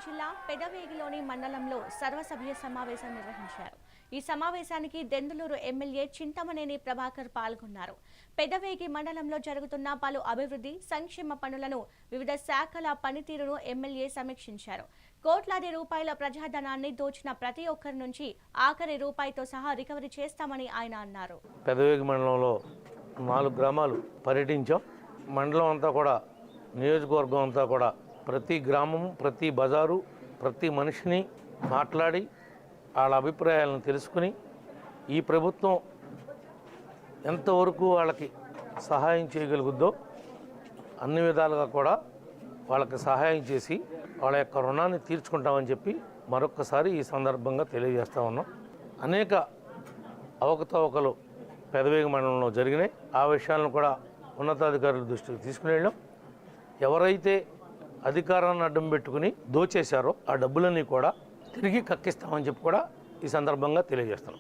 జిల్లా పెదవేగిలోని మండలంలో సర్వసభ్య సమావేశం నిర్వహించారు. ఈ సమావేశానికి దెందులూరు ఎమ్మెల్యే చింతమనేని ప్రభాకర్ పాల్గొన్నారు. పెదవేగి మండలంలో జరుగుతున్న పలు అభివృద్ధి సంక్షేమ పనులను వివిధ శాఖల పనితీరును ఎమ్మెల్యే సమీక్షించారు. కోట్లాది రూపాయల ప్రజాధనాన్ని దోచిన ప్రతి ఒక్కరి నుంచి ఆఖరి రూపాయితో సహా రికవరీ చేస్తామని ఆయన అన్నారు. పెదవేగి మండలంలో 4 గ్రామాలు పర్యటించాం. మండలం అంతా కూడా, నియోజకవర్గం అంతా కూడా ప్రతి గ్రామం, ప్రతి బజారు, ప్రతి మనిషిని మాట్లాడి వాళ్ళ అభిప్రాయాలను తెలుసుకుని ఈ ప్రభుత్వం ఎంతవరకు వాళ్ళకి సహాయం చేయగలుగుద్దో అన్ని విధాలుగా కూడా వాళ్ళకి సహాయం చేసి వాళ్ళ యొక్క రుణాన్ని తీర్చుకుంటామని చెప్పి మరొక్కసారి ఈ సందర్భంగా తెలియజేస్తా ఉన్నాం. అనేక అవకతవకలు పెదవేగి మండలంలో జరిగినాయి. ఆ విషయాలను కూడా ఉన్నతాధికారుల దృష్టికి తీసుకుని వెళ్ళాం. ఎవరైతే అధికారాన్ని అడ్డం పెట్టుకుని దోచేశారో ఆ డబ్బులన్నీ కూడా తిరిగి కక్కిస్తామని చెప్పి కూడా ఈ సందర్భంగా తెలియజేస్తున్నాం.